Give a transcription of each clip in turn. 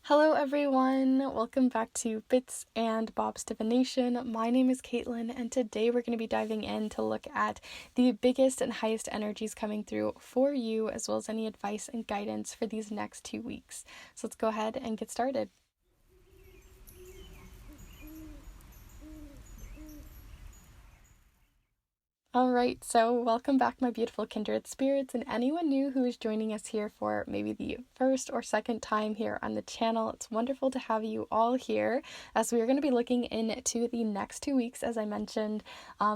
Hello everyone, welcome back to Bits and Bob's Divination. My name is Caitlin and today we're going to be diving in to look at the biggest and highest energies coming through for you, as well as any advice and guidance for these next 2 weeks. So let's go ahead and get started. Alright, so welcome back my beautiful kindred spirits and anyone new who is joining us here for maybe the first or second time here on the channel. It's wonderful to have you all here as we are going to be looking into the next 2 weeks, as I mentioned,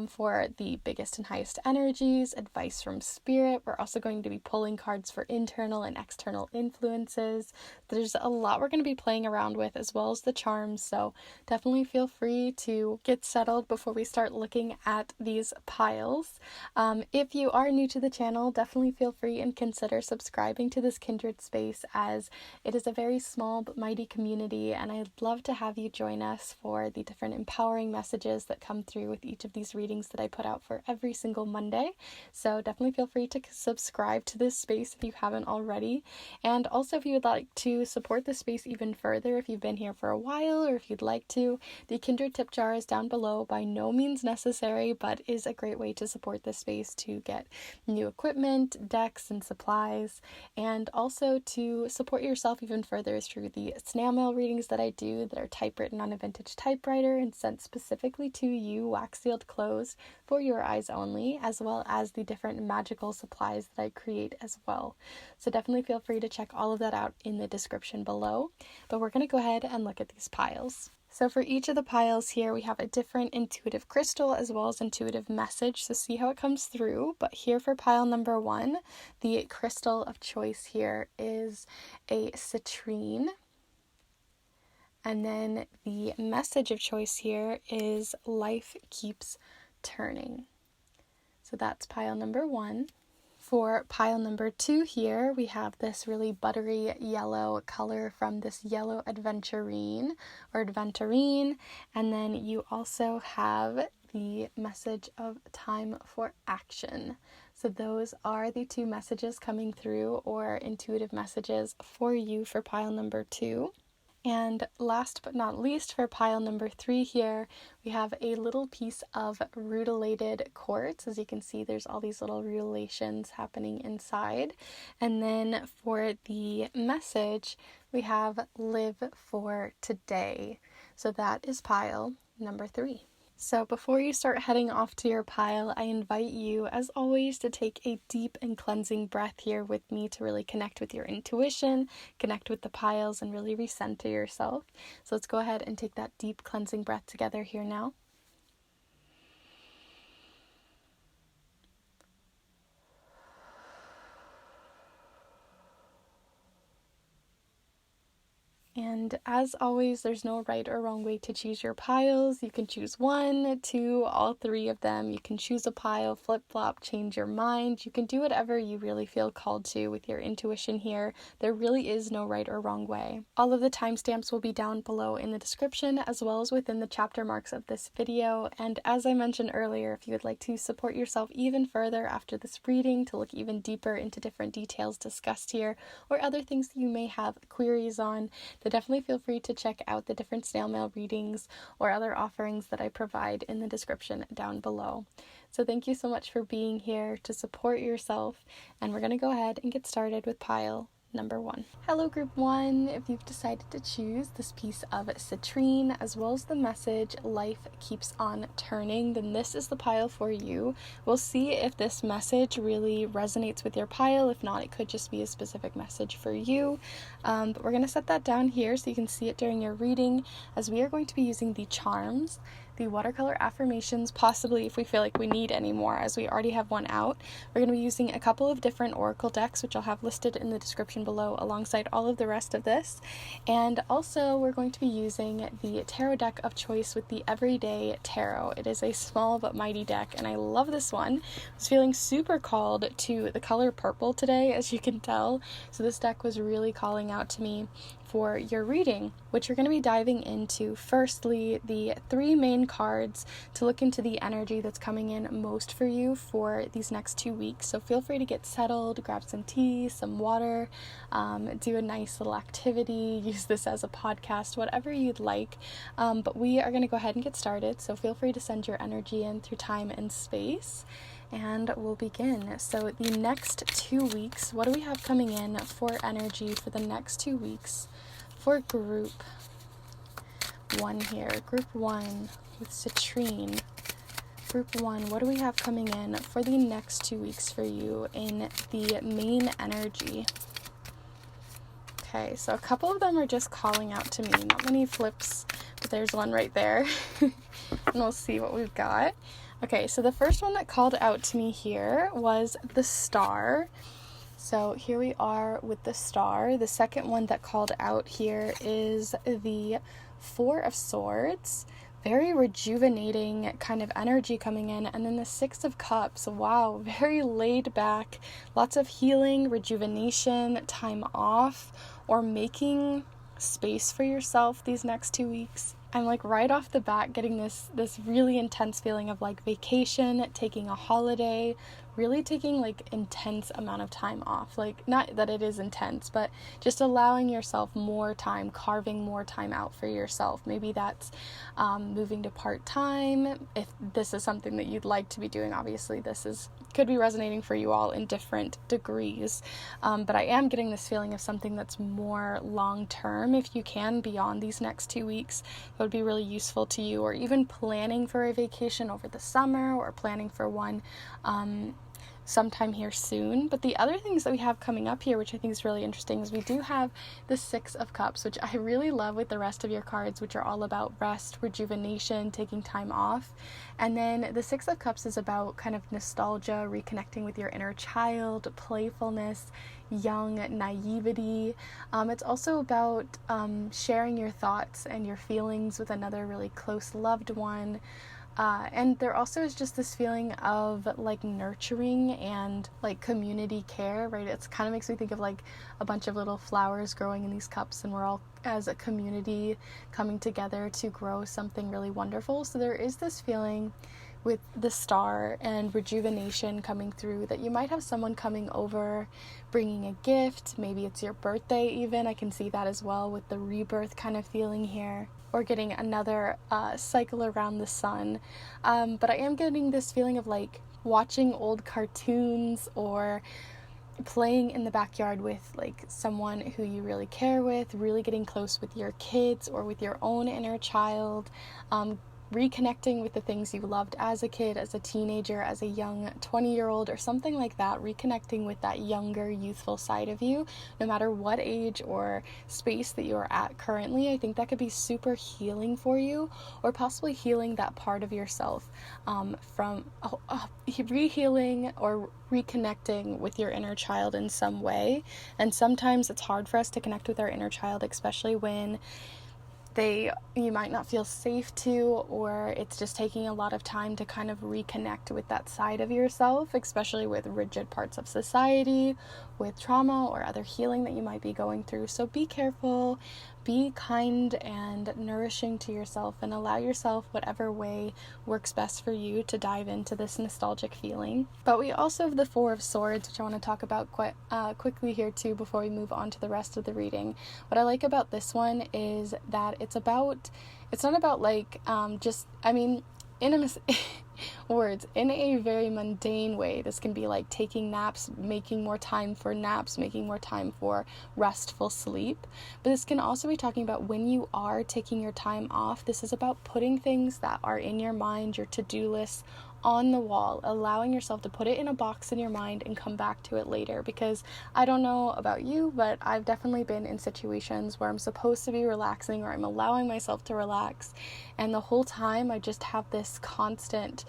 for the biggest and highest energies, advice from spirit. We're also going to be pulling cards for internal and external influences. There's a lot we're going to be playing around with, as well as the charms, so definitely feel free to get settled before we start looking at these piles. If you are new to the channel, definitely feel free and consider subscribing to this kindred space, as it is a very small but mighty community, and I'd love to have you join us for the different empowering messages that come through with each of these readings that I put out for every single Monday. So definitely feel free to subscribe to this space if you haven't already, and also if you would like to support this space even further, if you've been here for a while or if you'd like to, the kindred tip jar is down below. By no means necessary, but is a great way to support this space to get new equipment, decks, and supplies, and also to support yourself even further through the snail mail readings that I do that are typewritten on a vintage typewriter and sent specifically to you, wax sealed closed for your eyes only, as well as the different magical supplies that I create as well. So definitely feel free to check all of that out in the description below, but we're going to go ahead and look at these piles. So for each of the piles here, we have a different intuitive crystal as well as intuitive message, so see how it comes through. But here for pile number 1, the crystal of choice here is a citrine. And then the message of choice here is life keeps turning. So that's pile number 1. For pile number 2 here, we have this really buttery yellow color from this yellow Aventurine, and then you also have the message of time for action. So those are the 2 messages coming through, or intuitive messages for you for pile number 2. And last but not least, for pile number 3 here, we have a little piece of rutilated quartz. As you can see, there's all these little rutilations happening inside. And then for the message, we have live for today. So that is pile number 3. So before you start heading off to your pile, I invite you, as always, to take a deep and cleansing breath here with me to really connect with your intuition, connect with the piles, and really recenter yourself. So let's go ahead and take that deep cleansing breath together here now. And as always, there's no right or wrong way to choose your piles. You can choose 1, 2, all 3 of them. You can choose a pile, flip-flop, change your mind. You can do whatever you really feel called to with your intuition here. There really is no right or wrong way. All of the timestamps will be down below in the description, as well as within the chapter marks of this video. And as I mentioned earlier, if you would like to support yourself even further after this reading, to look even deeper into different details discussed here, or other things that you may have queries on, then definitely feel free to check out the different snail mail readings or other offerings that I provide in the description down below. So thank you so much for being here to support yourself, and we're going to go ahead and get started with pile number 1. Hello group 1, if you've decided to choose this piece of citrine as well as the message life keeps on turning, then this is the pile for you. We'll see if this message really resonates with your pile. If not, it could just be a specific message for you, but we're going to set that down here so you can see it during your reading, as we are going to be using the charms, the watercolor affirmations, possibly if we feel like we need any more, as we already have one out. We're going to be using a couple of different oracle decks, which I'll have listed in the description below alongside all of the rest of this. And also we're going to be using the tarot deck of choice with the Everyday Tarot. It is a small but mighty deck, and I love this one. I was feeling super called to the color purple today, as you can tell, so this deck was really calling out to me for your reading, which you're going to be diving into firstly the 3 main cards to look into the energy that's coming in most for you for these next 2 weeks. So feel free to get settled, grab some tea, some water, do a nice little activity, use this as a podcast, whatever you'd like. But we are going to go ahead and get started. So feel free to send your energy in through time and space. And we'll begin. So the next 2 weeks, what do we have coming in for energy for the next 2 weeks for group 1 here? Group 1 with Citrine. Group 1, what do we have coming in for the next 2 weeks for you in the main energy? Okay, so a couple of them are just calling out to me. Not many flips, but there's one right there. And we'll see what we've got. Okay, so the first one that called out to me here was the Star. So here we are with the Star. The second one that called out here is the 4 of Swords. Very rejuvenating kind of energy coming in. And then the 6 of Cups. Wow, very laid back. Lots of healing, rejuvenation, time off, or making space for yourself these next 2 weeks. I'm like right off the bat getting this really intense feeling of like vacation, taking a holiday, really taking like intense amount of time off. Like, not that it is intense, but just allowing yourself more time, carving more time out for yourself. Maybe that's moving to part-time. If this is something that you'd like to be doing, obviously could be resonating for you all in different degrees. But I am getting this feeling of something that's more long-term, if you can, beyond these next 2 weeks. That would be really useful to you, or even planning for a vacation over the summer, or planning for one sometime here soon. But the other things that we have coming up here, which I think is really interesting, is we do have the 6 of Cups, which I really love with the rest of your cards, which are all about rest, rejuvenation, taking time off. And then the 6 of Cups is about kind of nostalgia, reconnecting with your inner child, playfulness, young naivety. It's also about sharing your thoughts and your feelings with another really close loved one. And there also is just this feeling of like nurturing and like community care, right? It kind of makes me think of like a bunch of little flowers growing in these cups, and we're all as a community coming together to grow something really wonderful. So there is this feeling with the Star and rejuvenation coming through, that you might have someone coming over, bringing a gift. Maybe it's your birthday even. I can see that as well with the rebirth kind of feeling here, or getting another cycle around the sun. But I am getting this feeling of like watching old cartoons, or playing in the backyard with like someone who you really care with, really getting close with your kids or with your own inner child, reconnecting with the things you loved as a kid, as a teenager, as a young 20-year-old, or something like that, reconnecting with that younger, youthful side of you, no matter what age or space that you're at currently. I think that could be super healing for you, or possibly healing that part of yourself from re-healing or reconnecting with your inner child in some way. And sometimes it's hard for us to connect with our inner child, especially when you might not feel safe to, or it's just taking a lot of time to kind of reconnect with that side of yourself, especially with rigid parts of society, with trauma or other healing that you might be going through. So be careful, be kind and nourishing to yourself, and allow yourself whatever way works best for you to dive into this nostalgic feeling. But we also have the 4 of Swords, which I want to talk about quite quickly here too before we move on to the rest of the reading. What I like about this one is that it's not about like in a very mundane way. This can be like taking naps, making more time for naps, making more time for restful sleep. But this can also be talking about when you are taking your time off. This is about putting things that are in your mind, your to-do list, on the wall, allowing yourself to put it in a box in your mind and come back to it later. Because I don't know about you, but I've definitely been in situations where I'm supposed to be relaxing, or I'm allowing myself to relax, and the whole time I just have this constant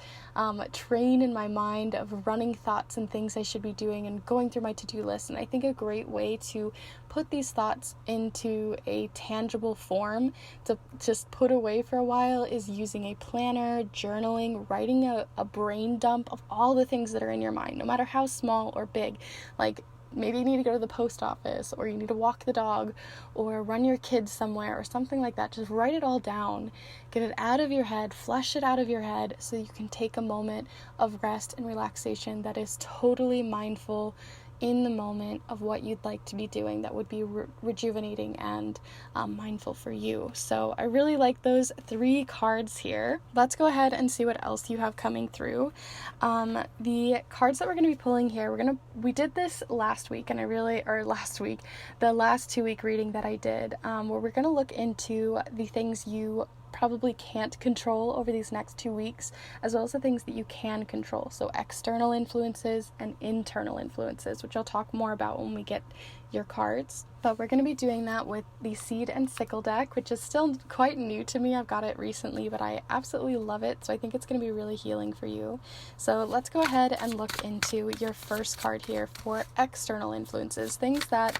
train in my mind of running thoughts and things I should be doing and going through my to-do list. And I think a great way to put these thoughts into a tangible form to just put away for a while is using a planner, journaling, writing a brain dump of all the things that are in your mind, no matter how small or big. Like, maybe you need to go to the post office, or you need to walk the dog, or run your kids somewhere, or something like that. Just write it all down, get it out of your head, flush it out of your head, so you can take a moment of rest and relaxation that is totally mindful in the moment of what you'd like to be doing, that would be rejuvenating and mindful for you. So I really like those 3 cards here. Let's go ahead and see what else you have coming through. The cards that we're going to be pulling here, we did this last week, and the last 2-week reading that I did, where we're going to look into the things you probably can't control over these next 2 weeks, as well as the things that you can control. So external influences and internal influences, which I'll talk more about when we get your cards. But we're going to be doing that with the Seed and Sickle deck, which is still quite new to me. I've got it recently, but I absolutely love it. So I think it's going to be really healing for you. So let's go ahead and look into your first card here for external influences, things that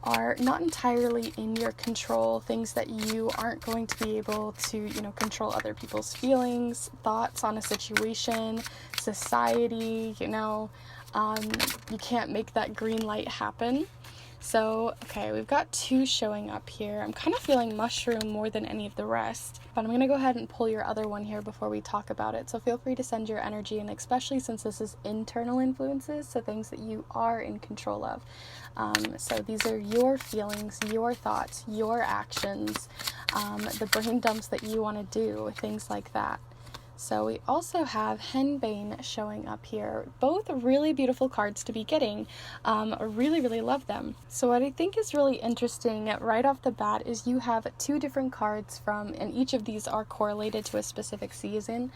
are not entirely in your control, things that you aren't going to be able to, control other people's feelings, thoughts on a situation, society, you can't make that green light happen. So, okay, we've got 2 showing up here. I'm kind of feeling mushroom more than any of the rest, but I'm going to go ahead and pull your other one here before we talk about it. So feel free to send your energy, and especially since this is internal influences, so things that you are in control of. So these are your feelings, your thoughts, your actions, the brain dumps that you want to do, things like that. So we also have Henbane showing up here. Both really beautiful cards to be getting. I really, really love them. So what I think is really interesting right off the bat is you have 2 different cards and each of these are correlated to a specific season,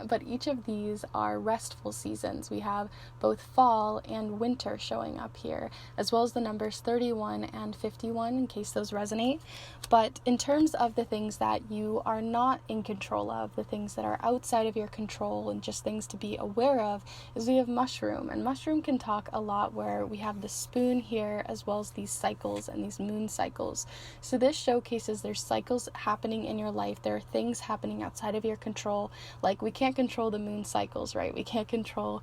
but each of these are restful seasons. We have both fall and winter showing up here, as well as the numbers 31 and 51 in case those resonate. But in terms of the things that you are not in control of, the things that are outside of your control and just things to be aware of, is we have mushroom. And mushroom can talk a lot where we have the spoon here, as well as these cycles and these moon cycles. So this showcases there's cycles happening in your life. There are things happening outside of your control. Like, we can't control the moon cycles, right? We can't control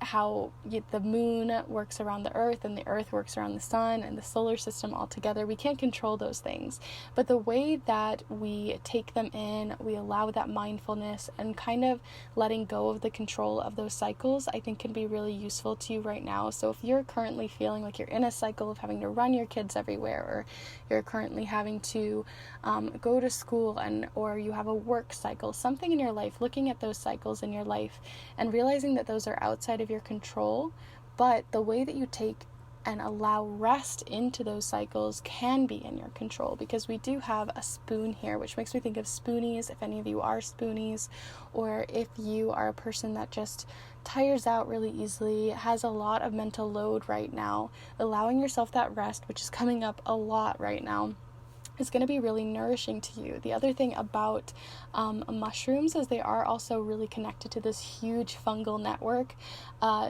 how the moon works around the earth and the earth works around the sun and the solar system all together. We can't control those things, but the way that we take them in, we allow that mindfulness and kind of letting go of the control of those cycles, I think can be really useful to you right now. So if you're currently feeling like you're in a cycle of having to run your kids everywhere, or you're currently having to go to school, or you have a work cycle, something in your life, looking at those cycles in your life and realizing that those are outside of your control, but the way that you take and allow rest into those cycles can be in your control, because we do have a spoon here, which makes me think of spoonies, if any of you are spoonies, or if you are a person that just tires out really easily, has a lot of mental load right now. Allowing yourself that rest, which is coming up a lot right now, is going to be really nourishing to you. The other thing about mushrooms is they are also really connected to this huge fungal network.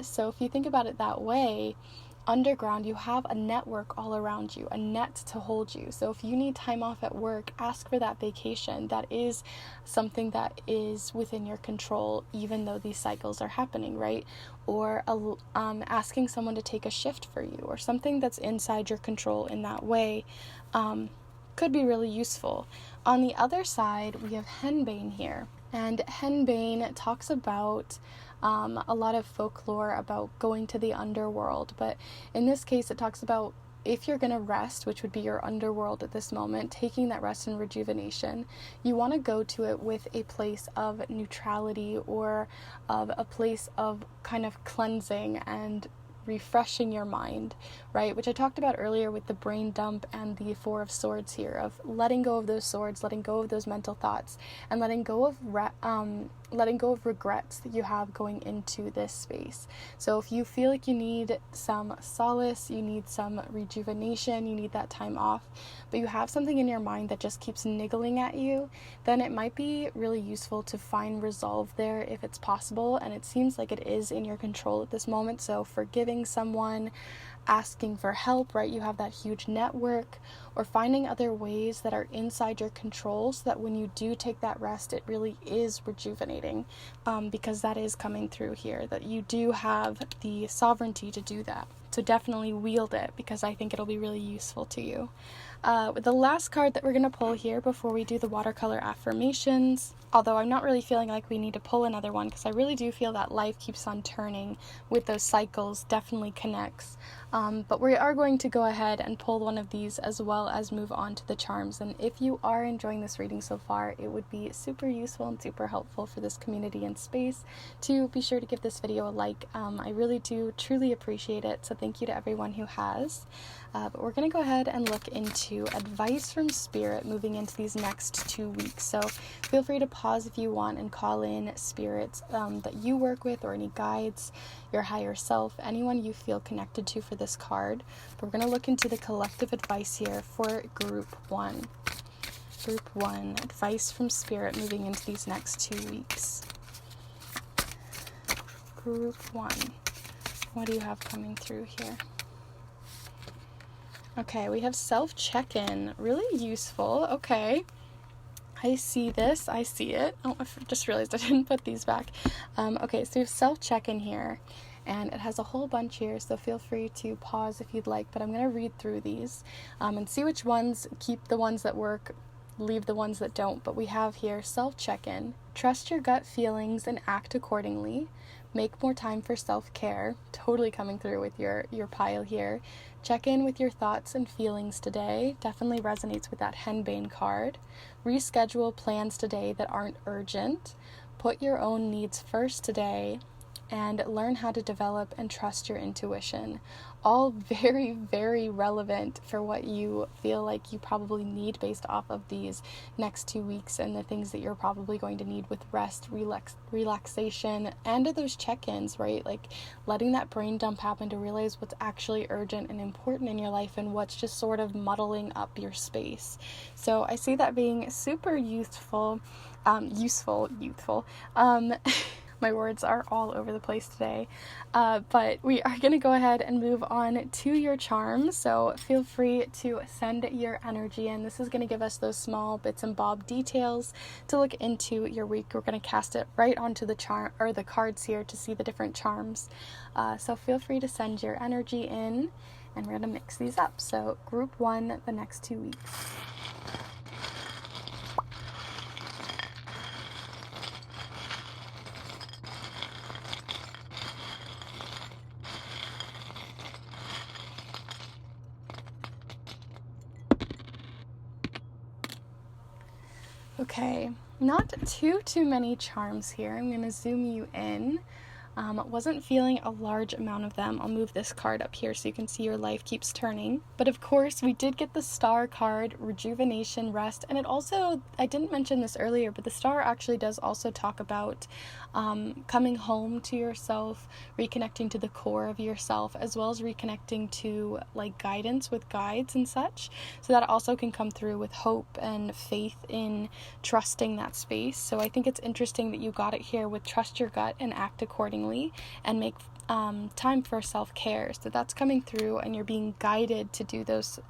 So if you think about it that way, underground, you have a network all around you, a net to hold you. So if you need time off at work, ask for that vacation. That is something that is within your control, even though these cycles are happening, right? Or asking someone to take a shift for you, or something that's inside your control in that way. Could be really useful. On the other side, we have Henbane here. And Henbane talks about a lot of folklore about going to the underworld. But in this case, it talks about if you're going to rest, which would be your underworld at this moment, taking that rest and rejuvenation, you want to go to it with a place of neutrality, or of a place of kind of cleansing and refreshing your mind, right? Which I talked about earlier with the brain dump and the 4 of Swords here, of letting go of those swords, letting go of those mental thoughts, and letting go of regrets that you have going into this space. So if you feel like you need some solace, you need some rejuvenation, you need that time off, but you have something in your mind that just keeps niggling at you, then it might be really useful to find resolve there if it's possible. And it seems like it is in your control at this moment. So forgiving someone, asking for help, right? You have that huge network, or finding other ways that are inside your control so that when you do take that rest, it really is rejuvenating, because that is coming through here, that you do have the sovereignty to do that. So definitely wield it, because I think it'll be really useful to you. The last card that we're going to pull here before we do the watercolor affirmations, although I'm not really feeling like we need to pull another one, because I really do feel that life keeps on turning with those cycles, definitely connects. But we are going to go ahead and pull one of these as well as move on to the charms. And if you are enjoying this reading so far, it would be super useful and super helpful for this community and space to be sure to give this video a like. I really do truly appreciate it, so thank you to everyone who has. But we're going to go ahead and look into advice from Spirit moving into these next 2 weeks. So feel free to pause if you want and call in spirits that you work with, or any guides, your higher self, anyone you feel connected to for this card. But we're going to look into the collective advice here for Group 1. Group 1, advice from Spirit moving into these next 2 weeks. Group 1, what do you have coming through here? Okay, we have self-check-in, really useful. Okay, I see this, I see it. Oh, I just realized I didn't put these back. Okay, so we have self-check-in here, and it has a whole bunch here, so feel free to pause if you'd like, but I'm going to read through these and see which ones, keep the ones that work, leave the ones that don't. But we have here self-check-in, trust your gut feelings and act accordingly, make more time for self-care, totally coming through with your pile here. Check in with your thoughts and feelings today, definitely resonates with that henbane card. Reschedule plans today that aren't urgent. Put your own needs first today, and learn how to develop and trust your intuition. All very, very relevant for what you feel like you probably need based off of these next 2 weeks and the things that you're probably going to need with rest, relaxation, and those check-ins, right? Like letting that brain dump happen to realize what's actually urgent and important in your life and what's just sort of muddling up your space. So I see that being super youthful. My words are all over the place today, but we are going to go ahead and move on to your charms, so feel free to send your energy in. This is going to give us those small bits and bob details to look into your week. We're going to cast it right onto the charm, or the cards here, to see the different charms, so feel free to send your energy in, and we're going to mix these up. So Group 1, the next 2 weeks. Okay, not too many charms here. I'm going to zoom you in. Wasn't feeling a large amount of them. I'll move this card up here so you can see your life keeps turning. But of course, we did get the star card, rejuvenation, rest, and it also, I didn't mention this earlier, but the star actually does also talk about coming home to yourself, reconnecting to the core of yourself, as well as reconnecting to like guidance with guides and such. So that also can come through with hope and faith in trusting that space. So I think it's interesting that you got it here with trust your gut and act accordingly, and make time for self-care. So that's coming through, and you're being guided to do those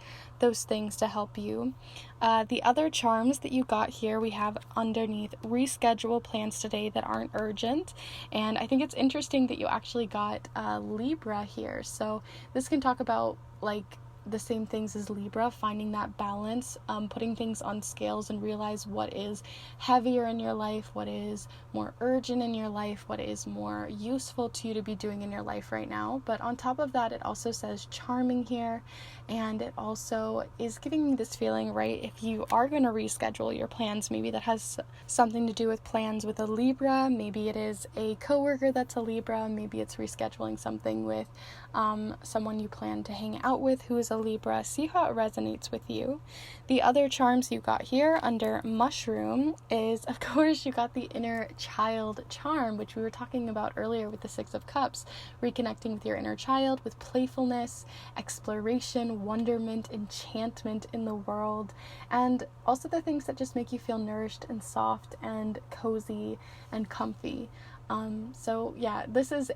things to help you. The other charms that you got here, we have underneath reschedule plans today that aren't urgent, and I think it's interesting that you actually got Libra here. So this can talk about like the same things as Libra, finding that balance, putting things on scales and realize what is heavier in your life, what is more urgent in your life, what is more useful to you to be doing in your life right now. But on top of that, it also says charming here, and it also is giving me this feeling, right, if you are going to reschedule your plans, maybe that has something to do with plans with a Libra, maybe it is a coworker that's a Libra, maybe it's rescheduling something with someone you plan to hang out with who is a Libra. See how it resonates with you. The other charms you got here under mushroom is, of course, you got the inner child charm, which we were talking about earlier with the 6 of Cups, reconnecting with your inner child with playfulness, exploration, wonderment, enchantment in the world, and also the things that just make you feel nourished and soft and cozy and comfy. So yeah, this is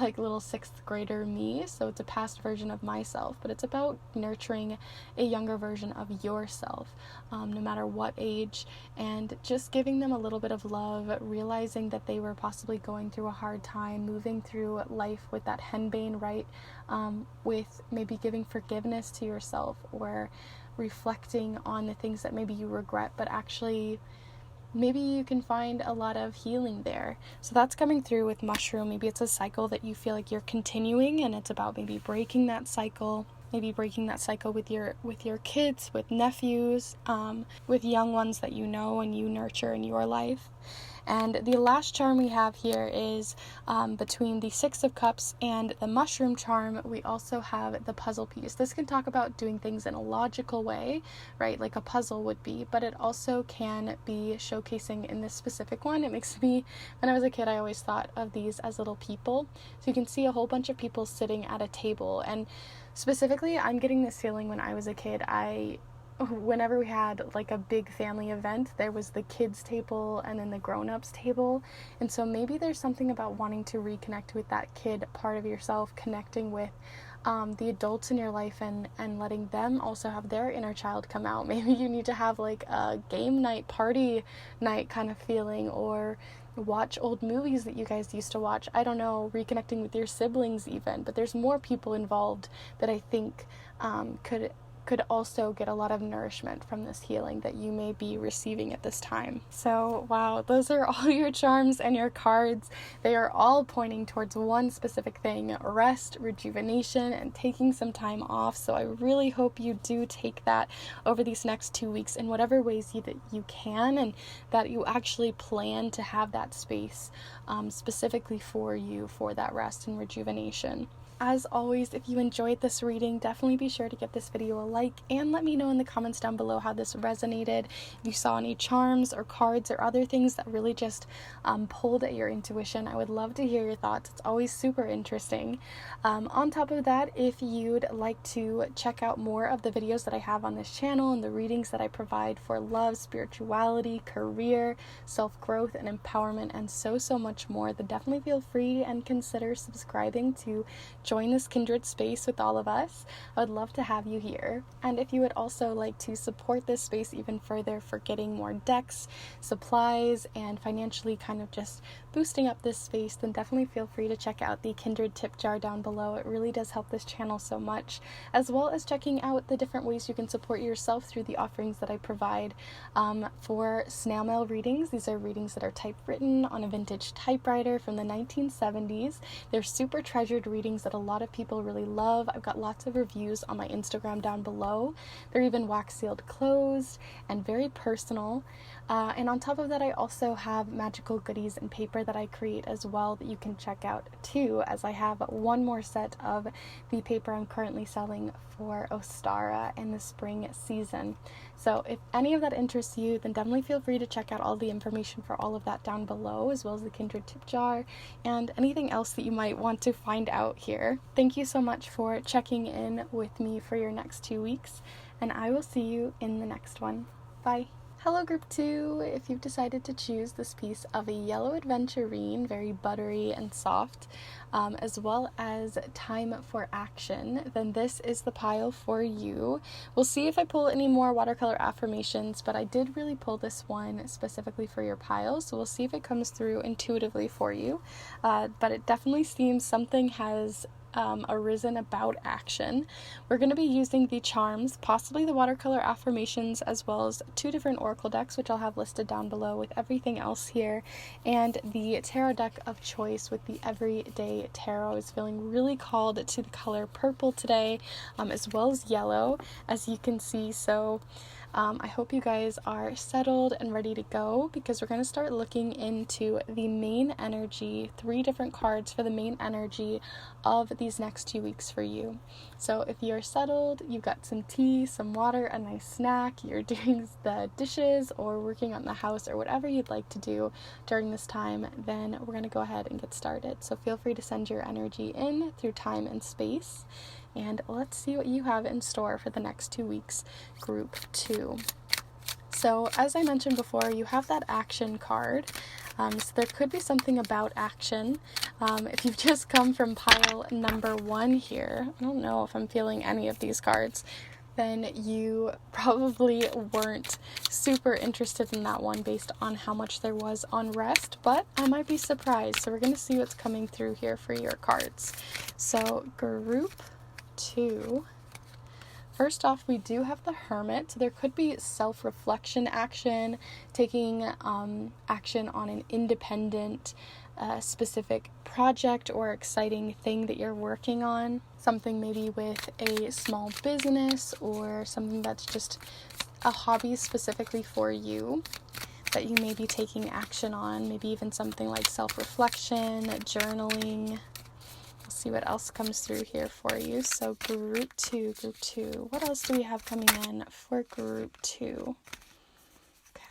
like little 6th grader me, so it's a past version of myself, but it's about nurturing a younger version of yourself, no matter what age, and just giving them a little bit of love, realizing that they were possibly going through a hard time, moving through life with that henbane, right? With maybe giving forgiveness to yourself, or reflecting on the things that maybe you regret, but actually maybe you can find a lot of healing there. So that's coming through with mushroom. Maybe it's a cycle that you feel like you're continuing, and it's about maybe breaking that cycle. Maybe breaking that cycle with your kids, with nephews, with young ones that you know and you nurture in your life. And the last charm we have here is between the 6 of Cups and the mushroom charm, we also have the puzzle piece. This can talk about doing things in a logical way, right, like a puzzle would be, but it also can be showcasing in this specific one. It makes me, when I was a kid, I always thought of these as little people. So you can see a whole bunch of people sitting at a table, and specifically, I'm getting this feeling when I was a kid, whenever we had like a big family event, there was the kids table and then the grown-ups table. And so maybe there's something about wanting to reconnect with that kid part of yourself, connecting with the adults in your life, and letting them also have their inner child come out. Maybe you need to have like a game night, party night kind of feeling, or watch old movies that you guys used to watch. I don't know, reconnecting with your siblings even. But there's more people involved that I think could also get a lot of nourishment from this healing that you may be receiving at this time. So wow, those are all your charms and your cards. They are all pointing towards one specific thing: rest, rejuvenation, and taking some time off. So I really hope you do take that over these next 2 weeks in whatever ways that you can, and that you actually plan to have that space specifically for you for that rest and rejuvenation. As always, if you enjoyed this reading, definitely be sure to give this video a like, and let me know in the comments down below how this resonated. If you saw any charms or cards or other things that really just pulled at your intuition, I would love to hear your thoughts. It's always super interesting. On top of that, if you'd like to check out more of the videos that I have on this channel and the readings that I provide for love, spirituality, career, self-growth, and empowerment, and so much more, then definitely feel free and consider subscribing to join this kindred space with all of us. I would love to have you here. And if you would also like to support this space even further for getting more decks, supplies, and financially kind of just boosting up this space, then definitely feel free to check out the Kindred tip jar down below. It really does help this channel so much, as well as checking out the different ways you can support yourself through the offerings that I provide for snail mail readings. These are readings that are typewritten on a vintage typewriter from the 1970s. They're super treasured readings that a lot of people really love. I've got lots of reviews on my Instagram down below. They're even wax sealed closed and very personal. And on top of that, I also have magical goodies and paper that I create as well that you can check out too, as I have one more set of the paper I'm currently selling for Ostara in the spring season. So if any of that interests you, then definitely feel free to check out all the information for all of that down below, as well as the Kindred tip jar and anything else that you might want to find out here. Thank you so much for checking in with me for your next 2 weeks, and I will see you in the next one. Bye. Hello group 2, if you've decided to choose this piece of a yellow aventurine, very buttery and soft, as well as time for action, then this is the pile for you. We'll see if I pull any more watercolor affirmations, but I did really pull this one specifically for your pile, so we'll see if it comes through intuitively for you, but it definitely seems something has arisen about action. We're going to be using the charms, possibly the watercolor affirmations, as well as 2 different oracle decks, which I'll have listed down below with everything else here, and the tarot deck of choice with the Everyday Tarot. I was feeling really called to the color purple today, as well as yellow, as you can see. So I hope you guys are settled and ready to go, because we're going to start looking into the main energy, 3 different cards for the main energy of these next 2 weeks for you. So if you're settled, you've got some tea, some water, a nice snack, you're doing the dishes or working on the house or whatever you'd like to do during this time, then we're going to go ahead and get started. So feel free to send your energy in through time and space. And let's see what you have in store for the next 2 weeks, group 2. So as I mentioned before, you have that action card. So there could be something about action. If you've just come from pile number 1 here, I don't know if I'm feeling any of these cards, then you probably weren't super interested in that one based on how much there was on rest, but I might be surprised. So we're going to see what's coming through here for your cards. So group 2. First off, we do have the Hermit, so there could be self-reflection action, taking action on an independent, specific project or exciting thing that you're working on. Something maybe with a small business or something that's just a hobby specifically for you that you may be taking action on. Maybe even something like self-reflection, journaling. See what else comes through here for you. So group 2. What else do we have coming in for group 2? Okay,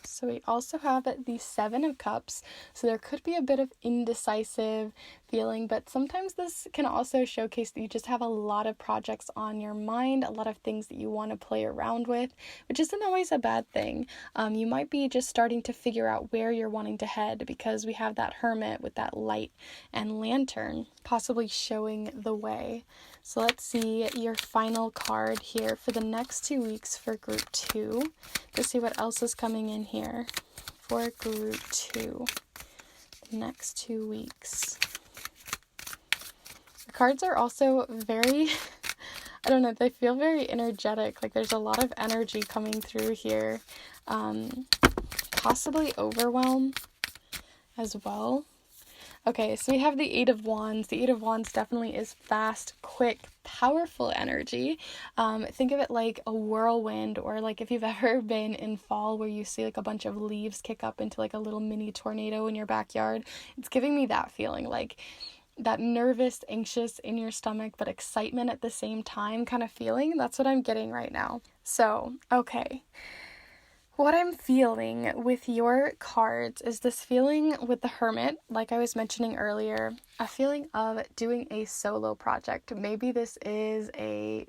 so we also have the 7 of Cups. So there could be a bit of indecisive feeling, but sometimes this can also showcase that you just have a lot of projects on your mind, a lot of things that you want to play around with, which isn't always a bad thing. You might be just starting to figure out where you're wanting to head, because we have that Hermit with that light and lantern possibly showing the way. So let's see your final card here for the next 2 weeks for group 2 to see what else is coming in here for group 2 the next 2 weeks. The cards are also very, I don't know, they feel very energetic. Like there's a lot of energy coming through here. Possibly overwhelm as well. Okay, so we have the 8 of Wands. The 8 of Wands definitely is fast, quick, powerful energy. Think of it like a whirlwind, or like if you've ever been in fall where you see like a bunch of leaves kick up into like a little mini tornado in your backyard. It's giving me that feeling, like that nervous, anxious in your stomach, but excitement at the same time kind of feeling. That's what I'm getting right now. So, okay. What I'm feeling with your cards is this feeling with the Hermit, like I was mentioning earlier, a feeling of doing a solo project. Maybe this is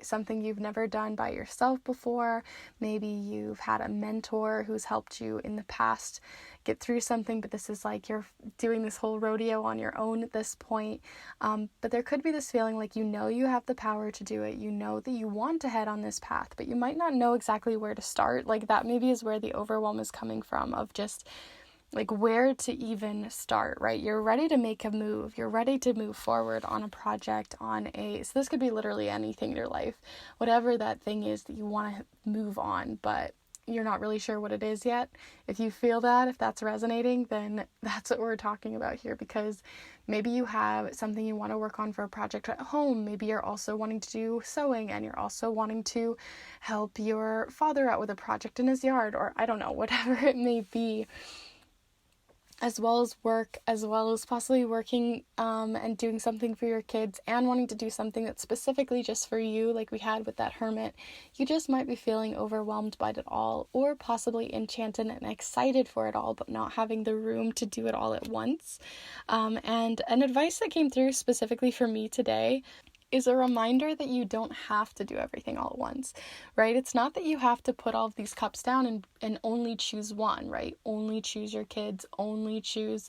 something you've never done by yourself before. Maybe you've had a mentor who's helped you in the past get through something, but this is like you're doing this whole rodeo on your own at this point. But there could be this feeling like you know you have the power to do it. You know that you want to head on this path, but you might not know exactly where to start. Like that maybe is where the overwhelm is coming from, of just like where to even start, right? You're ready to make a move. You're ready to move forward on a project, so this could be literally anything in your life, whatever that thing is that you want to move on, but you're not really sure what it is yet. If you feel that, if that's resonating, then that's what we're talking about here, because maybe you have something you want to work on for a project at home. Maybe you're also wanting to do sewing, and you're also wanting to help your father out with a project in his yard, or I don't know, whatever it may be, as well as work, as well as possibly working and doing something for your kids, and wanting to do something that's specifically just for you, like we had with that Hermit. You just might be feeling overwhelmed by it all, or possibly enchanted and excited for it all, but not having the room to do it all at once. And an advice that came through specifically for me today is a reminder that you don't have to do everything all at once, right? It's not that you have to put all of these cups down and only choose one, right? Only choose your kids, only choose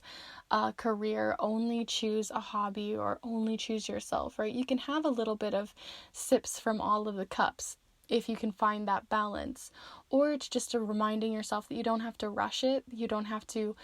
a career, only choose a hobby, or only choose yourself, right? You can have a little bit of sips from all of the cups if you can find that balance. Or it's just a reminding yourself that you don't have to rush it. You don't have to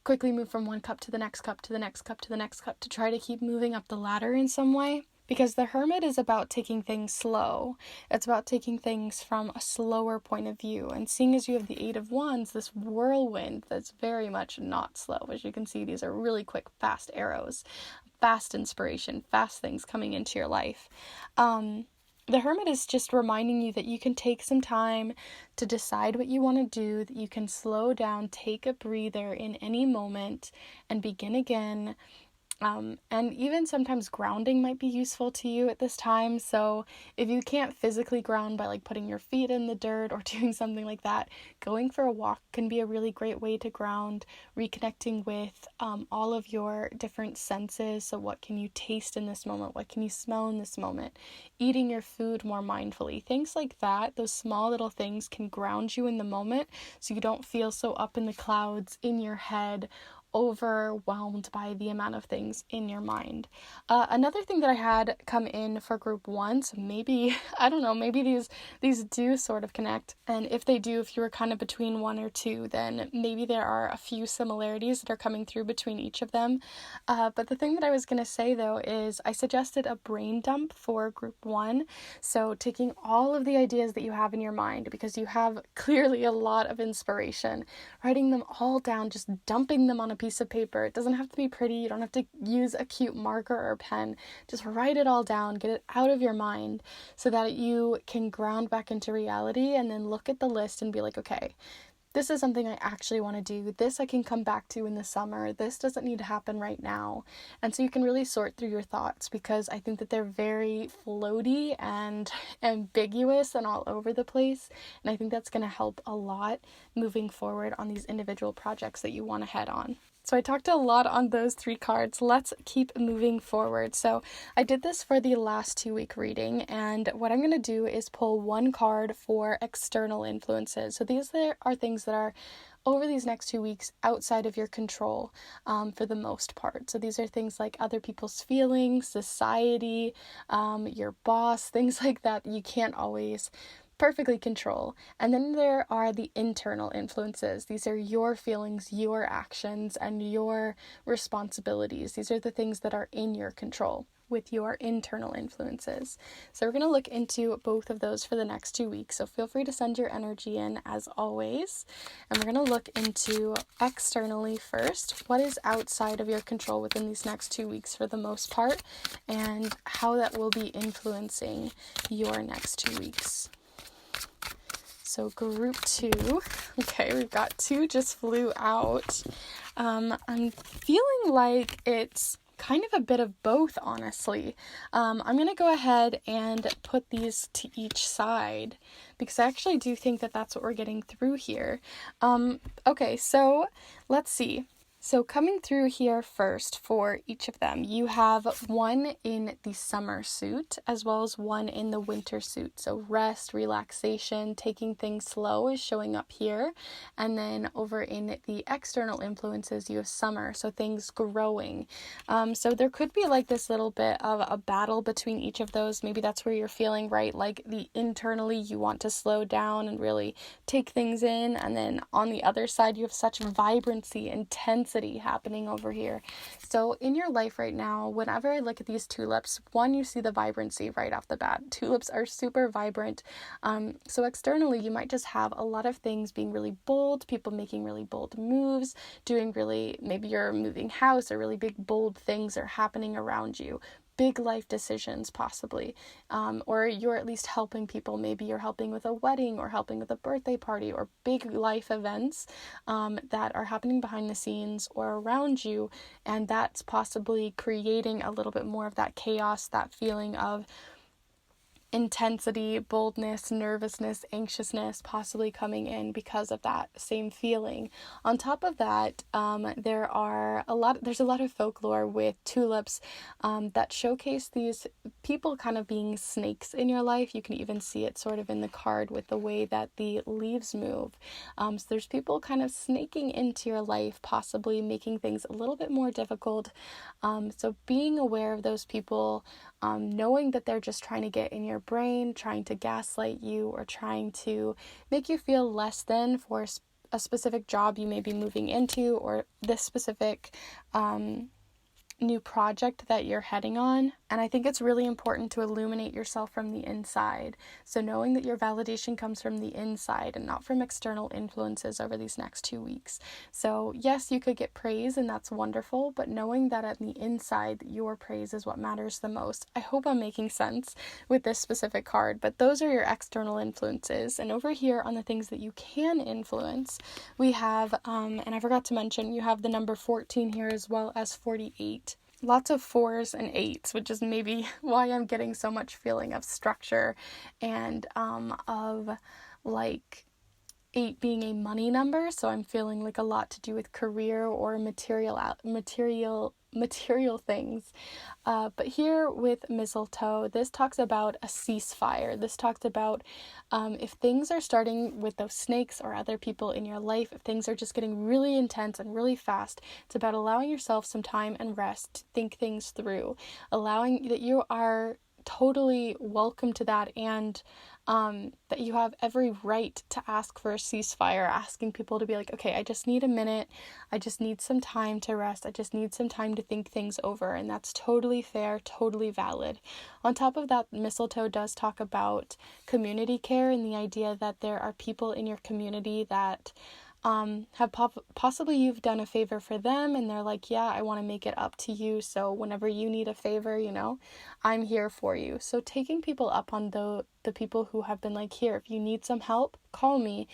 quickly move from one cup to the next cup to the next cup to the next cup to try to keep moving up the ladder in some way. Because the Hermit is about taking things slow. It's about taking things from a slower point of view. And seeing as you have the 8 of Wands, this whirlwind that's very much not slow. As you can see, these are really quick, fast arrows, fast inspiration, fast things coming into your life. The Hermit is just reminding you that you can take some time to decide what you want to do, that you can slow down, take a breather in any moment, and begin again. And even sometimes grounding might be useful to you at this time. So if you can't physically ground by like putting your feet in the dirt or doing something like that, going for a walk can be a really great way to ground, reconnecting with all of your different senses. So what can you taste in this moment? What can you smell in this moment? Eating your food more mindfully. Things like that, those small little things can ground you in the moment so you don't feel so up in the clouds in your head, overwhelmed by the amount of things in your mind. Another thing that I had come in for group 1, so maybe, I don't know, maybe these do sort of connect. And if they do, if you were kind of between 1 or 2, then maybe there are a few similarities that are coming through between each of them. But the thing that I was going to say though is I suggested a brain dump for group 1. So taking all of the ideas that you have in your mind, because you have clearly a lot of inspiration, writing them all down, just dumping them on a piece of paper. It doesn't have to be pretty. You don't have to use a cute marker or pen. Just write it all down, get it out of your mind so that you can ground back into reality and then look at the list and be like, okay, this is something I actually want to do. This I can come back to in the summer. This doesn't need to happen right now. And so you can really sort through your thoughts, because I think that they're very floaty and ambiguous and all over the place. And I think that's going to help a lot moving forward on these individual projects that you want to head on. So I talked a lot on those 3 cards. Let's keep moving forward. So I did this for the last 2-week reading, and what I'm going to do is pull 1 card for external influences. So these are things that are over these next 2 weeks outside of your control, for the most part. So these are things like other people's feelings, society, your boss, things like that you can't always perfectly control. And then there are the internal influences. These are your feelings, your actions, and your responsibilities. These are the things that are in your control with your internal influences. So we're going to look into both of those for the next 2 weeks. So feel free to send your energy in as always. And we're going to look into externally first, what is outside of your control within these next 2 weeks for the most part, and how that will be influencing your next 2 weeks. So group 2, okay, we've got 2 just flew out. I'm feeling like it's kind of a bit of both, honestly. I'm going to go ahead and put these to each side, because I actually do think that that's what we're getting through here. Okay, so let's see. So coming through here first for each of them, you have 1 in the summer suit as well as 1 in the winter suit. So rest, relaxation, taking things slow is showing up here. And then over in the external influences, you have summer, so things growing. So there could be like this little bit of a battle between each of those. Maybe that's where you're feeling, right? Like the internally you want to slow down and really take things in. And then on the other side, you have such vibrancy, intensity happening over here. So in your life right now, whenever I look at these tulips, 1, you see the vibrancy right off the bat. Tulips are super vibrant. So externally, you might just have a lot of things being really bold, people making really bold moves, doing really, maybe you're moving house or really big bold things are happening around you. Big life decisions possibly, or you're at least helping people. Maybe you're helping with a wedding or helping with a birthday party or big life events that are happening behind the scenes or around you, and that's possibly creating a little bit more of that chaos, that feeling of intensity, boldness, nervousness, anxiousness possibly coming in because of that same feeling. On top of that, there's a lot of folklore with tulips that showcase these people kind of being snakes in your life. You can even see it sort of in the card with the way that the leaves move. So there's people kind of snaking into your life, possibly making things a little bit more difficult. So being aware of those people, knowing that they're just trying to get in your brain, trying to gaslight you, or trying to make you feel less than for a specific job you may be moving into, or this specific new project that you're heading on. And I think it's really important to illuminate yourself from the inside. So knowing that your validation comes from the inside and not from external influences over these next 2 weeks. So yes, you could get praise and that's wonderful, but knowing that at the inside, your praise is what matters the most. I hope I'm making sense with this specific card, but those are your external influences. And over here on the things that you can influence, we have, and I forgot to mention, you have the number 14 here as well as 48. lots of 4s and 8s, which is maybe why I'm getting so much feeling of structure and of like 8 being a money number. So I'm feeling like a lot to do with career or material things. But here with mistletoe, this talks about a ceasefire. This talks about if things are starting with those snakes or other people in your life, if things are just getting really intense and really fast, it's about allowing yourself some time and rest to think things through, allowing that you are totally welcome to that, and that you have every right to ask for a ceasefire, asking people to be like, okay, I just need a minute, I just need some time to rest, I just need some time to think things over, and that's totally fair, totally valid. On top of that, mistletoe does talk about community care and the idea that there are people in your community that have possibly you've done a favor for them and they're like, yeah, I want to make it up to you, so whenever you need a favor, I'm here for you. So taking people up on the people who have been like, here, if you need some help, call me.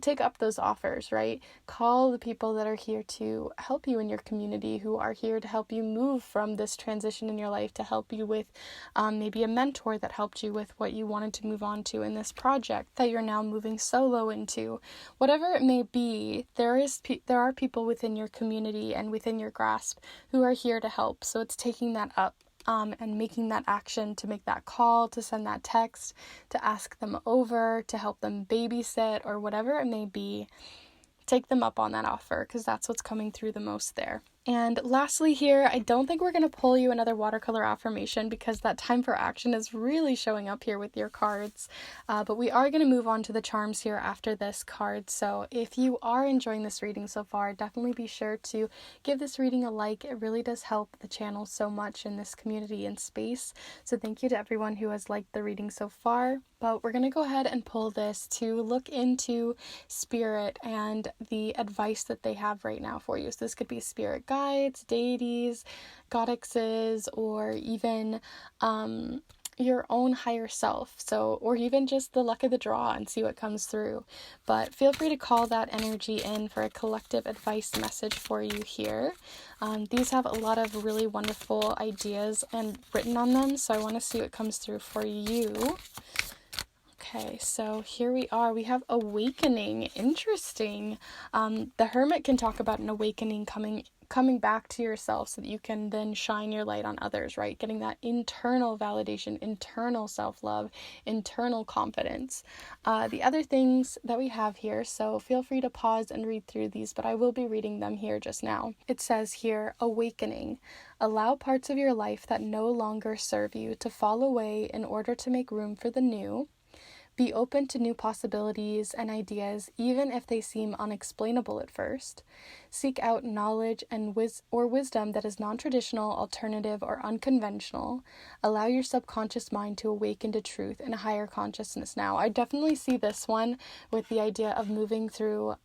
Take up those offers, right? Call the people that are here to help you in your community, who are here to help you move from this transition in your life, to help you with maybe a mentor that helped you with what you wanted to move on to in this project that you're now moving solo into. Whatever it may be, there are people within your community and within your grasp who are here to help. So it's taking that up. And making that action, to make that call, to send that text, to ask them over, to help them babysit, or whatever it may be. Take them up on that offer, because that's what's coming through the most there. And lastly here, I don't think we're going to pull you another watercolor affirmation, because that time for action is really showing up here with your cards. But we are going to move on to the charms here after this card. So if you are enjoying this reading so far, definitely be sure to give this reading a like. It really does help the channel so much in this community and space. So thank you to everyone who has liked the reading so far. But we're going to go ahead and pull this to look into spirit and the advice that they have right now for you. So this could be spirit guides, deities, goddesses, or even your own higher self. So, or even just the luck of the draw and see what comes through. But feel free to call that energy in for a collective advice message for you here. These have a lot of really wonderful ideas and written on them, so I want to see what comes through for you. Okay, so here we are. We have awakening. Interesting. The Hermit can talk about an awakening coming back to yourself so that you can then shine your light on others, right? Getting that internal validation, internal self-love, internal confidence. The other things that we have here, so feel free to pause and read through these, but I will be reading them here just now. It says here, awakening. Allow parts of your life that no longer serve you to fall away in order to make room for the new. Be open to new possibilities and ideas, even if they seem unexplainable at first. Seek out knowledge and wisdom that is non-traditional, alternative, or unconventional. Allow your subconscious mind to awaken to truth and a higher consciousness now. I definitely see this one with the idea of moving through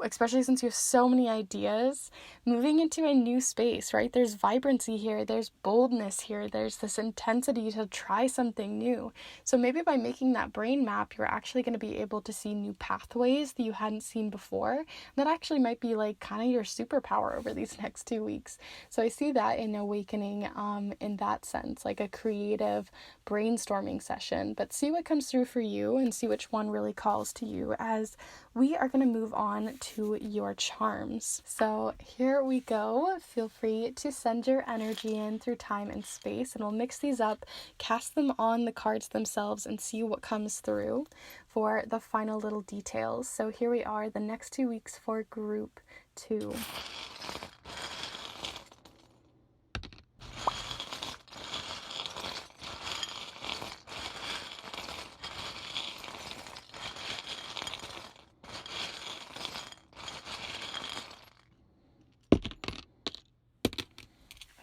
especially since you have so many ideas, moving into a new space, right? There's vibrancy here, there's boldness here, there's this intensity to try something new. So maybe by making that brain map, you're actually going to be able to see new pathways that you hadn't seen before. And that actually might be like kind of your superpower over these next 2 weeks. So I see that in awakening in that sense, like a creative brainstorming session. But see what comes through for you and see which one really calls to you, as we are going to move on to your charms. So here we go. Feel free to send your energy in through time and space, and we'll mix these up, cast them on the cards themselves, and see what comes through for the final little details. So here we are, the next 2 weeks for group 2.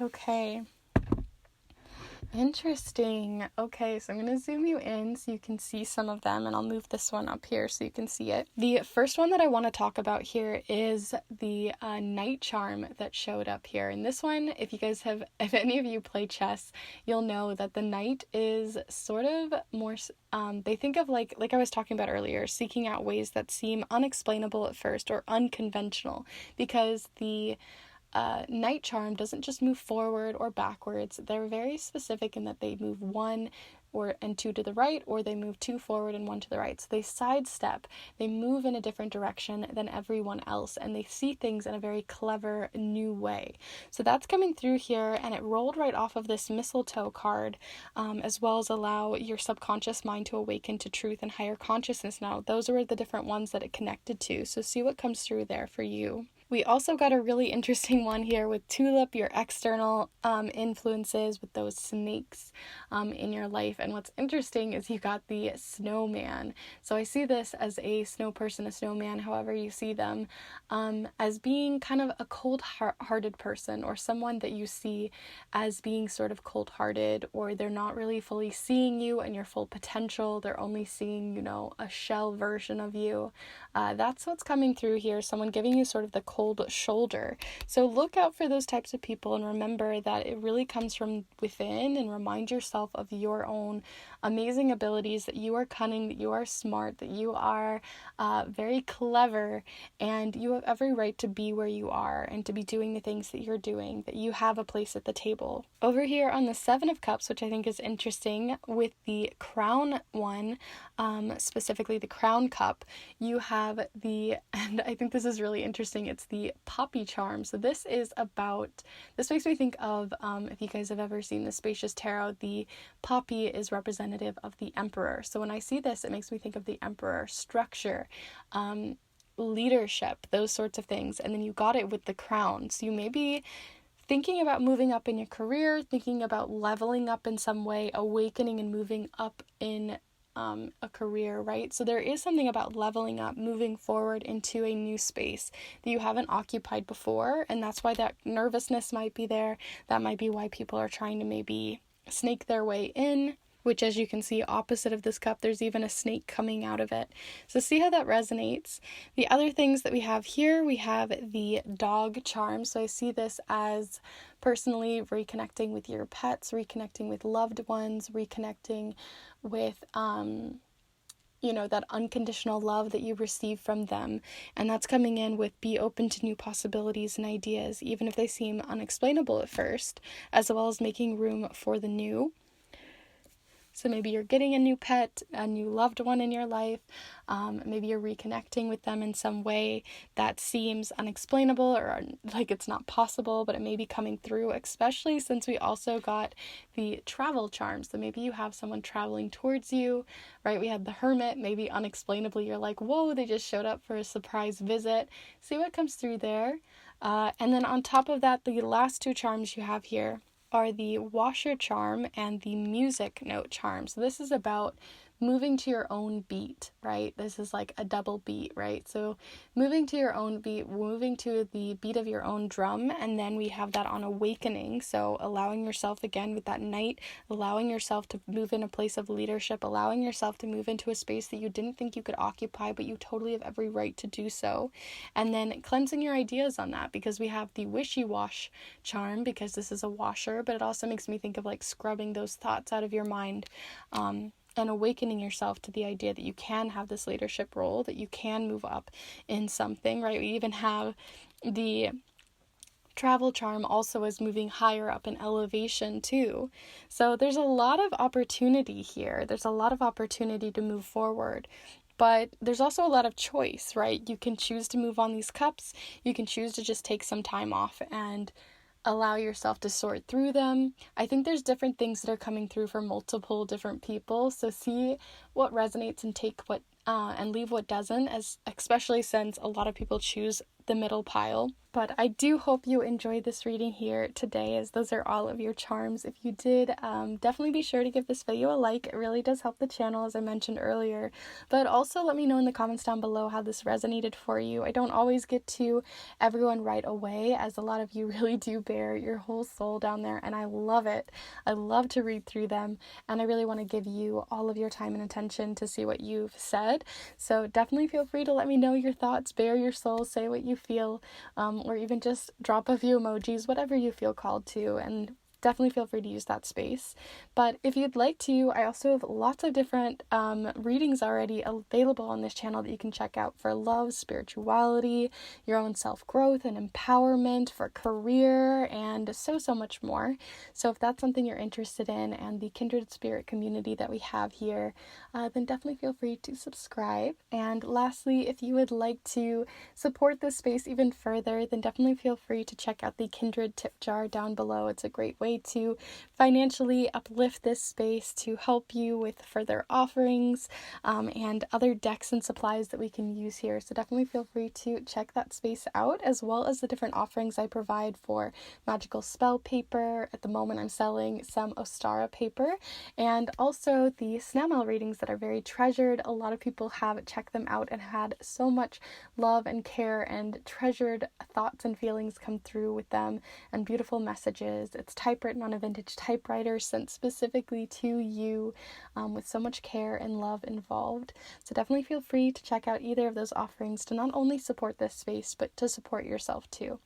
Okay. Interesting. Okay, so I'm going to zoom you in so you can see some of them, and I'll move this one up here so you can see it. The first one that I want to talk about here is the night charm that showed up here. And this one, if any of you play chess, you'll know that the knight is sort of more, they think of like I was talking about earlier, seeking out ways that seem unexplainable at first or unconventional, because the night charm doesn't just move forward or backwards. They're very specific in that they move 1 and 2 to the right, or they move 2 forward and 1 to the right. So they sidestep, they move in a different direction than everyone else, and they see things in a very clever new way. So that's coming through here, and it rolled right off of this mistletoe card, as well as allow your subconscious mind to awaken to truth and higher consciousness. Now, those were the different ones that it connected to, so see what comes through there for you. We also got a really interesting one here with Tulip, your external influences with those snakes in your life. And what's interesting is you got the snowman. So I see this as a snow person, a snowman, however you see them, as being kind of a cold-hearted person, or someone that you see as being sort of cold-hearted, or they're not really fully seeing you and your full potential. They're only seeing, a shell version of you. That's what's coming through here. Someone giving you sort of the cold shoulder. So look out for those types of people, and remember that it really comes from within, and remind yourself of your own amazing abilities, that you are cunning, that you are smart, that you are very clever, and you have every right to be where you are and to be doing the things that you're doing, that you have a place at the table. Over here on the Seven of Cups, which I think is interesting, with the crown one, specifically the crown cup, you have and I think this is really interesting, it's the poppy charm. So this makes me think of, if you guys have ever seen the Spacious Tarot, the poppy is representative of the Emperor. So when I see this, it makes me think of the Emperor, structure, leadership, those sorts of things. And then you got it with the crown. So you may be thinking about moving up in your career, thinking about leveling up in some way, awakening and moving up in a career, right? So there is something about leveling up, moving forward into a new space that you haven't occupied before, and that's why that nervousness might be there. That might be why people are trying to maybe snake their way in, which, as you can see, opposite of this cup, there's even a snake coming out of it. So see how that resonates. The other things that we have here, we have the dog charm. So I see this as personally reconnecting with your pets, reconnecting with loved ones, reconnecting with that unconditional love that you receive from them. And that's coming in with be open to new possibilities and ideas, even if they seem unexplainable at first, as well as making room for the new. So maybe you're getting a new pet, a new loved one in your life. Maybe you're reconnecting with them in some way that seems unexplainable or like it's not possible, but it may be coming through, especially since we also got the travel charm. So maybe you have someone traveling towards you, right? We had the Hermit. Maybe unexplainably you're like, whoa, they just showed up for a surprise visit. See what comes through there. And then on top of that, the last two charms you have here are the washer charm and the music note charm. So this is about moving to your own beat, right? This is like a double beat, right? So moving to your own beat, moving to the beat of your own drum, and then we have that on awakening. So allowing yourself, again, with that night, allowing yourself to move in a place of leadership, allowing yourself to move into a space that you didn't think you could occupy, but you totally have every right to do so. And then cleansing your ideas on that, because we have the wishy-wash charm, because this is a washer, but it also makes me think of like scrubbing those thoughts out of your mind, and awakening yourself to the idea that you can have this leadership role, that you can move up in something, right? We even have the travel charm also as moving higher up in elevation too. So there's a lot of opportunity here. There's a lot of opportunity to move forward. But there's also a lot of choice, right? You can choose to move on these cups. You can choose to just take some time off and allow yourself to sort through them. I think there's different things that are coming through for multiple different people. So see what resonates and take what and leave what doesn't, especially since a lot of people choose the middle pile. But I do hope you enjoyed this reading here today, as those are all of your charms. If you did, definitely be sure to give this video a like. It really does help the channel, as I mentioned earlier. But also let me know in the comments down below how this resonated for you. I don't always get to everyone right away, as a lot of you really do bear your whole soul down there, and I love it. I love to read through them, and I really want to give you all of your time and attention to see what you've said. So definitely feel free to let me know your thoughts, bare your soul, say what you feel, or even just drop a few emojis, whatever you feel called to, and definitely feel free to use that space. But if you'd like to, I also have lots of different readings already available on this channel that you can check out for love, spirituality, your own self-growth and empowerment, for career, and so much more. So if that's something you're interested in, and the Kindred Spirit community that we have here, then definitely feel free to subscribe. And lastly, if you would like to support this space even further, then definitely feel free to check out the Kindred tip jar down below. It's a great way to financially uplift this space, to help you with further offerings and other decks and supplies that we can use here. So definitely feel free to check that space out, as well as the different offerings I provide for magical spell paper. At the moment I'm selling some Ostara paper, and also the snail mail readings that are very treasured. A lot of people have checked them out and had so much love and care and treasured thoughts and feelings come through with them, and beautiful messages. It's typewritten on a vintage typewriter sent specifically to you, with so much care and love involved. So definitely feel free to check out either of those offerings to not only support this space, but to support yourself too.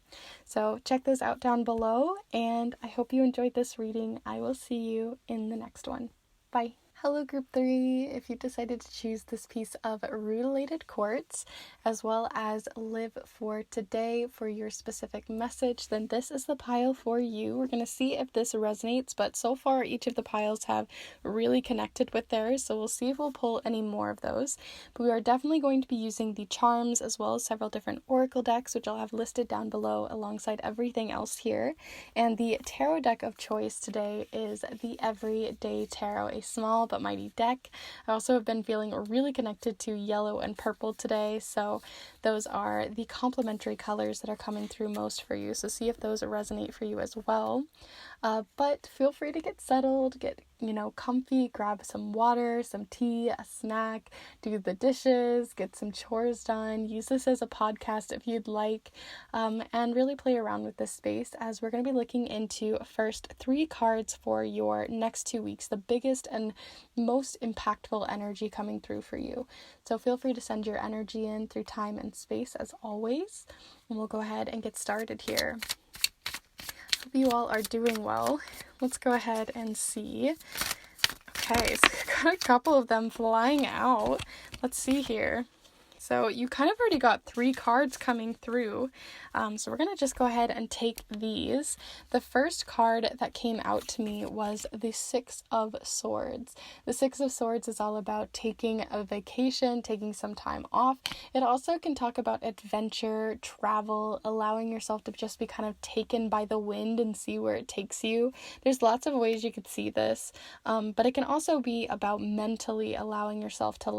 So check those out down below, and I hope you enjoyed this reading. I will see you in the next one. Bye. Hello Group 3, if you decided to choose this piece of Rutilated Quartz, as well as Live for Today for your specific message, then this is the pile for you. We're going to see if this resonates, but so far each of the piles have really connected with theirs, so we'll see if we'll pull any more of those. But we are definitely going to be using the charms, as well as several different oracle decks, which I'll have listed down below alongside everything else here. And the tarot deck of choice today is the Everyday Tarot, a small but mighty deck. I also have been feeling really connected to yellow and purple today, so those are the complementary colors that are coming through most for you, so see if those resonate for you as well. But feel free to get settled, get comfy, grab some water, some tea, a snack, do the dishes, get some chores done, use this as a podcast if you'd like, and really play around with this space, as we're going to be looking into first 3 cards for your next 2 weeks, the biggest and most impactful energy coming through for you. So feel free to send your energy in through time and space as always, and we'll go ahead and get started here. Hope you all are doing well. Let's go ahead and see. Okay, so we've got a couple of them flying out. Let's see here. So you kind of already got 3 cards coming through. So we're going to just go ahead and take these. The first card that came out to me was the 6 of Swords. The 6 of Swords is all about taking a vacation, taking some time off. It also can talk about adventure, travel, allowing yourself to just be kind of taken by the wind and see where it takes you. There's lots of ways you could see this, but it can also be about mentally allowing yourself to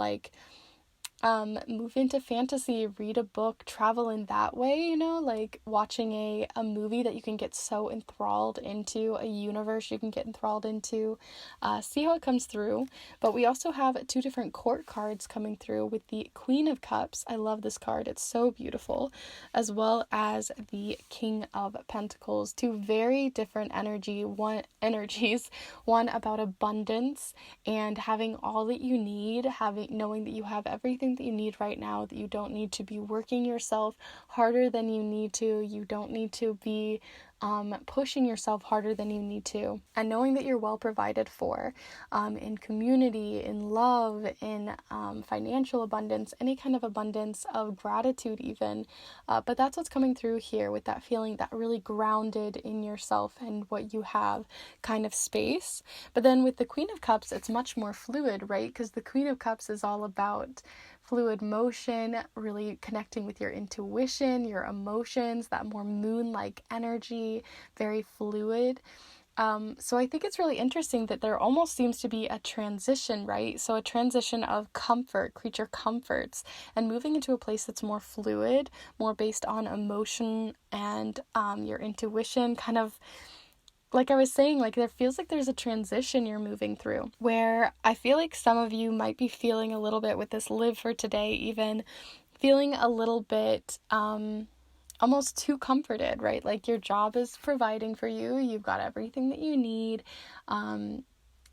move into fantasy, read a book, travel in that way, like watching a movie that you can get so enthralled into, a universe you can get enthralled into, see how it comes through. But we also have 2 different court cards coming through with the Queen of Cups. I love this card, it's so beautiful, as well as the King of Pentacles. 2 very different energies, one about abundance and having all that you need, knowing that you have everything that you need right now, that you don't need to be working yourself harder than you need to, you don't need to be pushing yourself harder than you need to, and knowing that you're well provided for, in community, in love, in financial abundance, any kind of abundance of gratitude even, but that's what's coming through here with that feeling, that really grounded in yourself and what you have kind of space. But then with the Queen of Cups, it's much more fluid, right? Because the Queen of Cups is all about fluid motion, really connecting with your intuition, your emotions, that more moon-like energy, very fluid. So I think it's really interesting that there almost seems to be a transition, right? So a transition of comfort, creature comforts, and moving into a place that's more fluid, more based on emotion and your intuition, kind of like I was saying, there feels like there's a transition you're moving through, where I feel like some of you might be feeling a little bit with this Live for Today, even feeling a little bit almost too comforted, right? Like your job is providing for you, you've got everything that you need,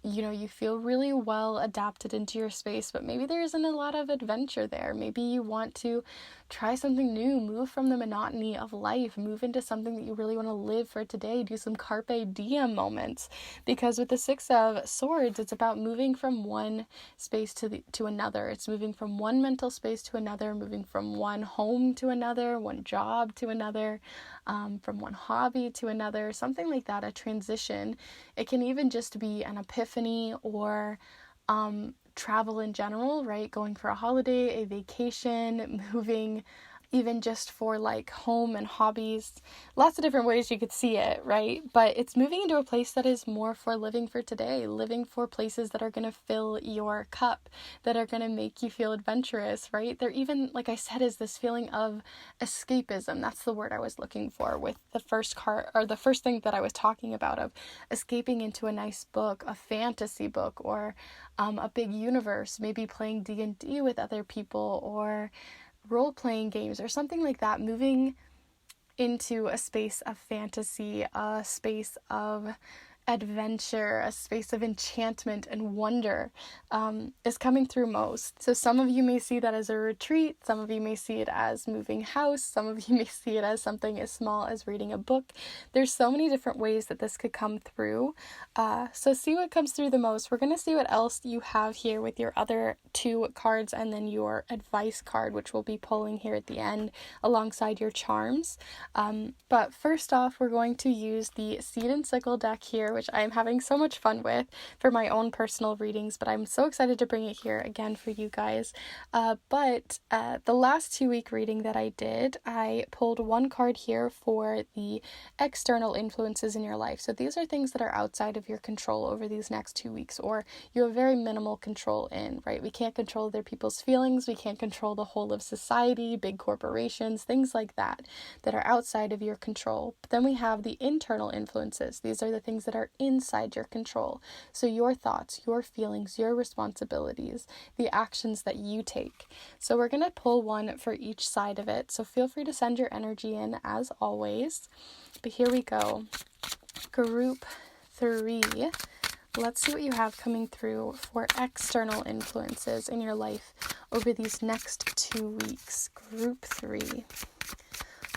you feel really well adapted into your space, but maybe there isn't a lot of adventure there. Maybe you want to try something new, move from the monotony of life, move into something that you really want to live for today, do some carpe diem moments. Because with the Six of Swords, it's about moving from one space to another. It's moving from one mental space to another, moving from one home to another, one job to another, from one hobby to another, something like that, a transition. It can even just be an epiphany or travel in general, right? Going for a holiday, a vacation, moving even just for like home and hobbies. Lots of different ways you could see it, right? But it's moving into a place that is more for living for today, living for places that are going to fill your cup, that are going to make you feel adventurous, right? There even, like I said, is this feeling of escapism. That's the word I was looking for with the first card, or the first thing that I was talking about, of escaping into a nice book, a fantasy book, or a big universe, maybe playing D&D with other people, or role-playing games or something like that, moving into a space of fantasy, a space of adventure, a space of enchantment and wonder is coming through most. So some of you may see that as a retreat, some of you may see it as moving house, some of you may see it as something as small as reading a book. There's so many different ways that this could come through. So see what comes through the most. We're going to see what else you have here with your other two cards and then your advice card, which we'll be pulling here at the end alongside your charms. But first off, we're going to use the Seed and Sickle deck here, which I'm having so much fun with for my own personal readings, but I'm so excited to bring it here again for you guys. But the last 2-week reading that I did, I pulled one card here for the external influences in your life. So these are things that are outside of your control over these next 2 weeks, or you have very minimal control in, right? We can't control other people's feelings. We can't control the whole of society, big corporations, things like that are outside of your control. But then we have the internal influences. These are the things that are inside your control. So your thoughts, your feelings, your responsibilities, the actions that you take. So we're going to pull one for each side of it. So feel free to send your energy in as always. But here we go. Group 3. Let's see what you have coming through for external influences in your life over these next 2 weeks. Group 3.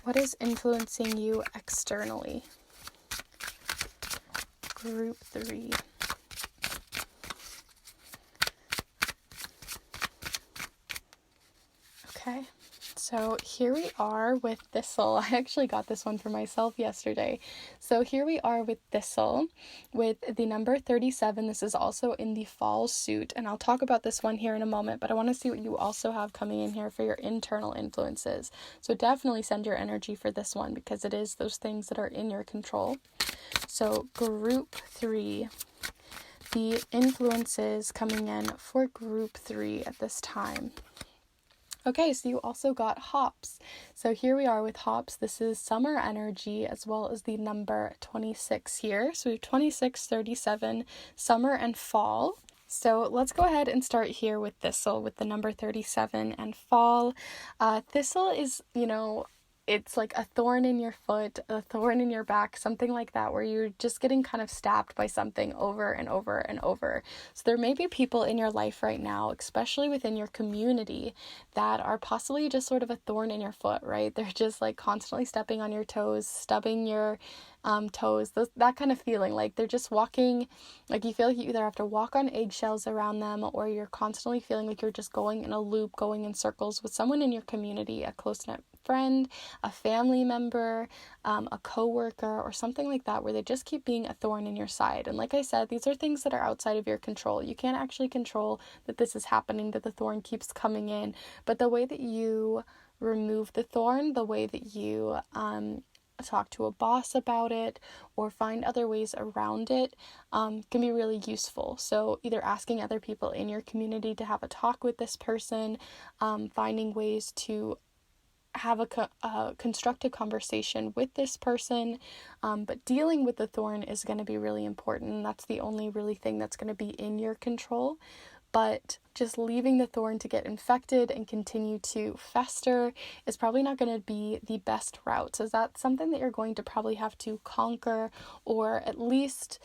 What is influencing you externally? Group 3. Okay, so here we are with Thistle. I actually got this one for myself yesterday. So here we are with Thistle with the number 37. This is also in the fall suit, and I'll talk about this one here in a moment, but I want to see what you also have coming in here for your internal influences. So definitely send your energy for this one because it is those things that are in your control. So group 3. The influences coming in for group 3 at this time. Okay, so you also got hops. So here we are with hops. This is summer energy as well as the number 26 here. So we have 26, 37, summer and fall. So let's go ahead and start here with Thistle with the number 37 and fall. Thistle is, it's like a thorn in your foot, a thorn in your back, something like that, where you're just getting kind of stabbed by something over and over and over. So there may be people in your life right now, especially within your community, that are possibly just sort of a thorn in your foot, right? They're just like constantly stepping on your toes, stubbing your toes, that kind of feeling, like they're just walking, like you feel like you either have to walk on eggshells around them, or you're constantly feeling like you're just going in a loop, going in circles with someone in your community, a close-knit friend, a family member, a coworker, or something like that, where they just keep being a thorn in your side. And like I said, these are things that are outside of your control. You can't actually control that this is happening, that the thorn keeps coming in, but the way that you remove the thorn, the way that you talk to a boss about it, or find other ways around it, can be really useful. So either asking other people in your community to have a talk with this person, finding ways to have a constructive conversation with this person, but dealing with the thorn is going to be really important. That's the only really thing that's going to be in your control. But just leaving the thorn to get infected and continue to fester is probably not going to be the best route. So that's something that you're going to probably have to conquer, or at least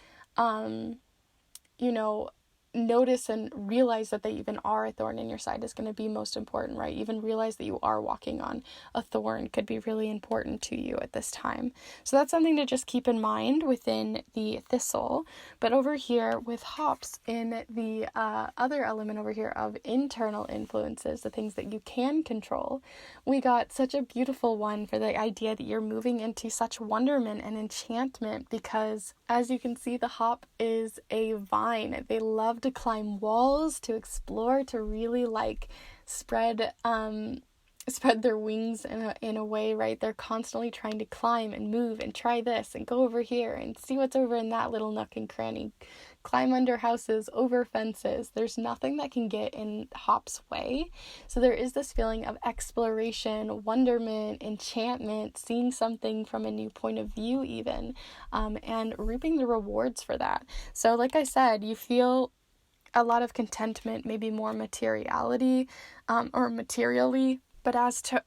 notice and realize that they even are a thorn in your side is going to be most important, right? Even realize that you are walking on a thorn could be really important to you at this time. So that's something to just keep in mind within the thistle. But over here with hops, in the other element over here of internal influences, the things that you can control, we got such a beautiful one for the idea that you're moving into such wonderment and enchantment, because as you can see, the hop is a vine. They love to climb walls, to explore, to really spread their wings in a way, right? They're constantly trying to climb and move and try this and go over here and see what's over in that little nook and cranny. Climb under houses, over fences. There's nothing that can get in Hop's way. So there is this feeling of exploration, wonderment, enchantment, seeing something from a new point of view even, and reaping the rewards for that. So like I said, you feel a lot of contentment, maybe more materiality, or materially. But as to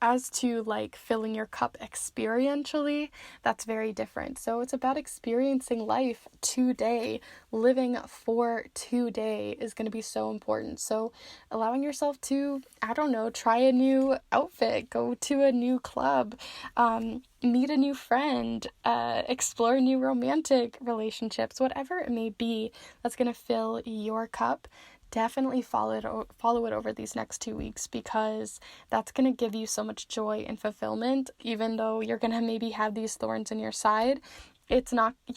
filling your cup experientially, that's very different. So it's about experiencing life today. Living for today is going to be so important. So allowing yourself to, try a new outfit, go to a new club, meet a new friend, explore new romantic relationships, whatever it may be that's going to fill your cup. Definitely follow it over these next 2 weeks, because that's going to give you so much joy and fulfillment. Even though you're going to maybe have these thorns in your side, you're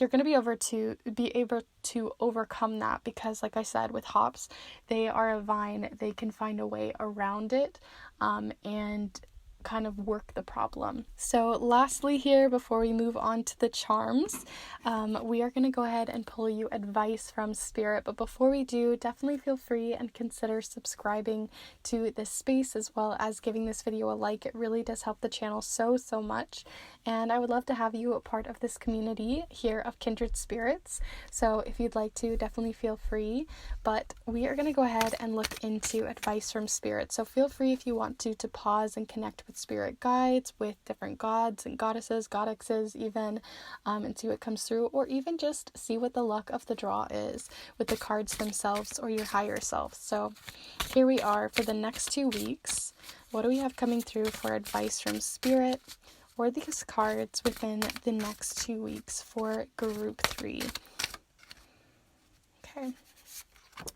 going to be able to overcome that, because like I said, with hops, they are a vine. They can find a way around it, and kind of work the problem. So lastly here, before we move on to the charms, we are going to go ahead and pull you advice from Spirit. But before we do, definitely feel free and consider subscribing to this space, as well as giving this video a like. It really does help the channel so much. And I would love to have you a part of this community here of Kindred Spirits. So if you'd like to, definitely feel free. But we are going to go ahead and look into advice from Spirit. So feel free, if you want to pause and connect with spirit guides, with different gods and goddesses even, and see what comes through, or even just see what the luck of the draw is with the cards themselves or your higher self. So here we are for the next 2 weeks. What do we have coming through for advice from Spirit or these cards within the next 2 weeks for group 3? Okay.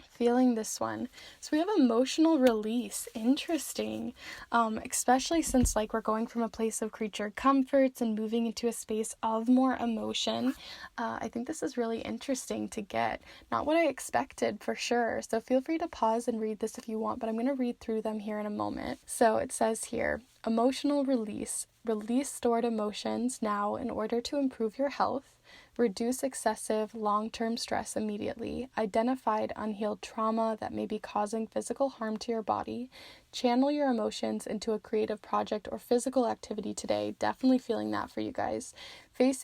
Feeling this one. So we have emotional release. Interesting. Especially since we're going from a place of creature comforts and moving into a space of more emotion. I think this is really interesting to get. Not what I expected for sure. So feel free to pause and read this if you want, but I'm going to read through them here in a moment. So it says here, emotional release. Release stored emotions now in order to improve your health. Reduce excessive long-term stress immediately. Identified unhealed trauma that may be causing physical harm to your body. Channel your emotions into a creative project or physical activity today. Definitely feeling that for you guys. Face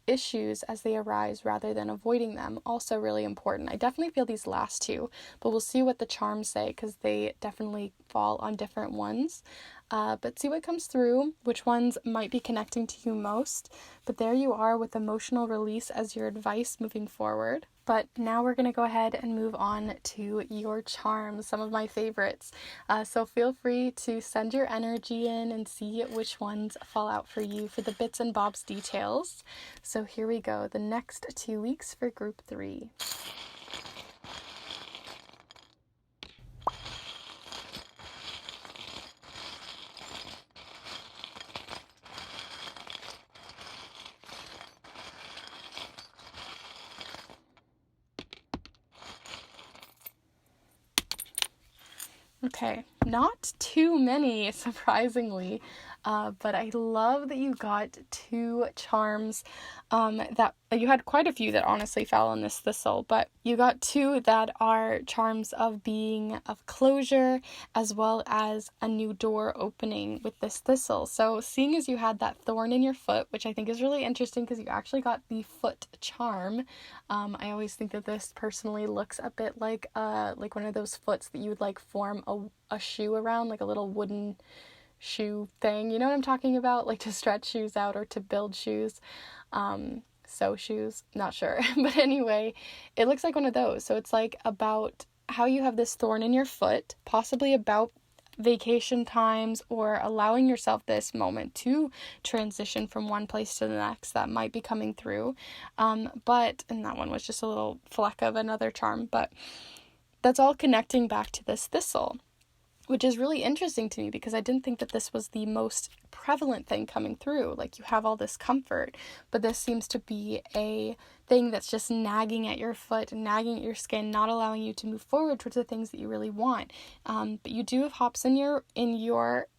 issues as they arise rather than avoiding them. Also really important. I definitely feel these last two, but we'll see what the charms say, because they definitely fall on different ones. But see what comes through, which ones might be connecting to you most. But there you are with emotional release as your advice moving forward. But now we're going to go ahead and move on to your charms, some of my favorites. So feel free to send your energy in and see which ones fall out for you for the bits and bobs details. So here we go, the next 2 weeks for group 3. Okay, not too many, surprisingly, but I love that you got 2 charms, that you had quite a few that honestly fell on this thistle, but you got 2 that are charms of being of closure, as well as a new door opening with this thistle. So seeing as you had that thorn in your foot, which I think is really interesting because you actually got the foot charm. I always think that this personally looks a bit like one of those foots that you would form a shoe around, like a little wooden shoe thing. You know what I'm talking about? To stretch shoes out or to build shoes. shoes, not sure. But anyway, it looks like one of those. So it's like about how you have this thorn in your foot, possibly about vacation times or allowing yourself this moment to transition from one place to the next that might be coming through. And that one was just a little fleck of another charm, but that's all connecting back to this thistle, which is really interesting to me because I didn't think that this was the most prevalent thing coming through. Like, you have all this comfort, but this seems to be a thing that's just nagging at your foot, nagging at your skin, not allowing you to move forward towards the things that you really want. But you do have hops in your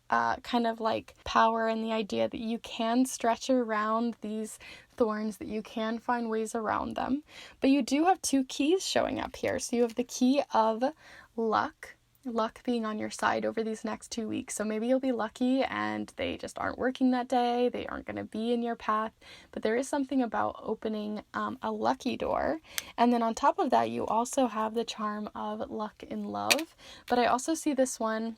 kind of like power, and the idea that you can stretch around these thorns, that you can find ways around them. But you do have 2 keys showing up here. So you have the key of luck being on your side over these next 2 weeks. So maybe you'll be lucky and they just aren't working that day. They aren't going to be in your path. But there is something about opening a lucky door. And then on top of that, you also have the charm of luck in love. But I also see this one,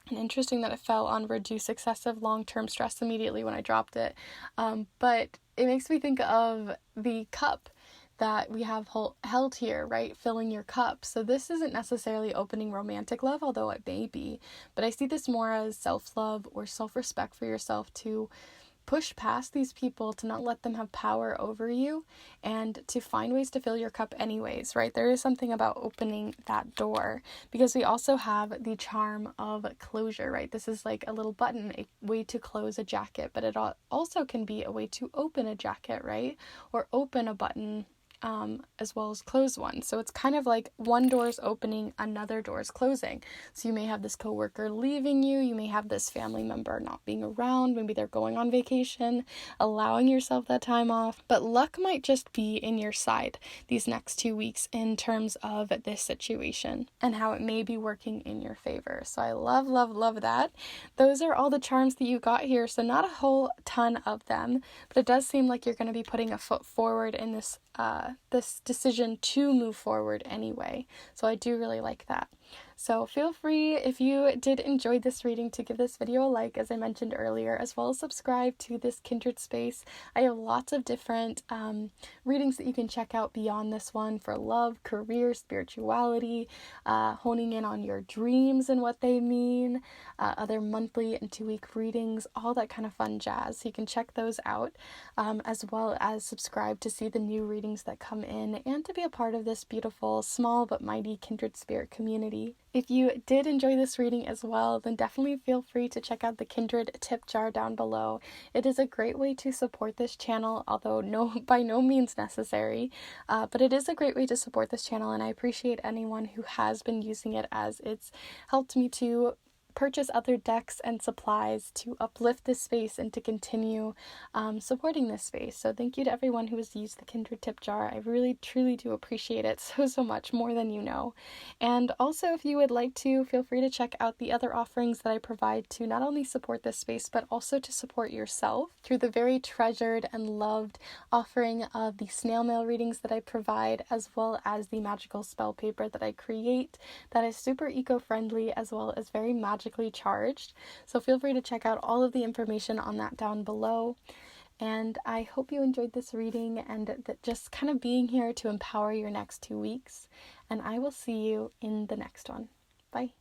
and interesting that it fell on reduce excessive long-term stress immediately when I dropped it. But it makes me think of the cup that we have held here, right? Filling your cup. So this isn't necessarily opening romantic love, although it may be, but I see this more as self-love or self-respect for yourself, to push past these people, to not let them have power over you, and to find ways to fill your cup anyways, right? There is something about opening that door, because we also have the charm of closure, right? This is like a little button, a way to close a jacket, but it also can be a way to open a jacket, right? Or open a button, as well as close one. So it's kind of like one door is opening, another door is closing. So you may have this coworker leaving you, you may have this family member not being around, maybe they're going on vacation, allowing yourself that time off. But luck might just be in your side these next 2 weeks in terms of this situation and how it may be working in your favor. So I love, love, love that. Those are all the charms that you got here. So not a whole ton of them, but it does seem like you're going to be putting a foot forward in this decision to move forward anyway. So I do really like that. So feel free, if you did enjoy this reading, to give this video a like, as I mentioned earlier, as well as subscribe to this Kindred space. I have lots of different readings that you can check out beyond this one for love, career, spirituality, honing in on your dreams and what they mean, other monthly and 2-week readings, all that kind of fun jazz. So you can check those out, as well as subscribe to see the new readings that come in and to be a part of this beautiful, small but mighty Kindred Spirit community. If you did enjoy this reading as well, then definitely feel free to check out the Kindred tip jar down below. It is a great way to support this channel, although by no means necessary, but it is a great way to support this channel, and I appreciate anyone who has been using it, as it's helped me to purchase other decks and supplies to uplift this space and to continue supporting this space. So thank you to everyone who has used the Kindred tip jar. I really truly do appreciate it so much, more than you know. And also, if you would like to, feel free to check out the other offerings that I provide to not only support this space but also to support yourself through the very treasured and loved offering of the snail mail readings that I provide, as well as the magical spell paper that I create that is super eco-friendly as well as very magically charged. So feel free to check out all of the information on that down below. And I hope you enjoyed this reading and that just kind of being here to empower your next 2 weeks. And I will see you in the next one. Bye.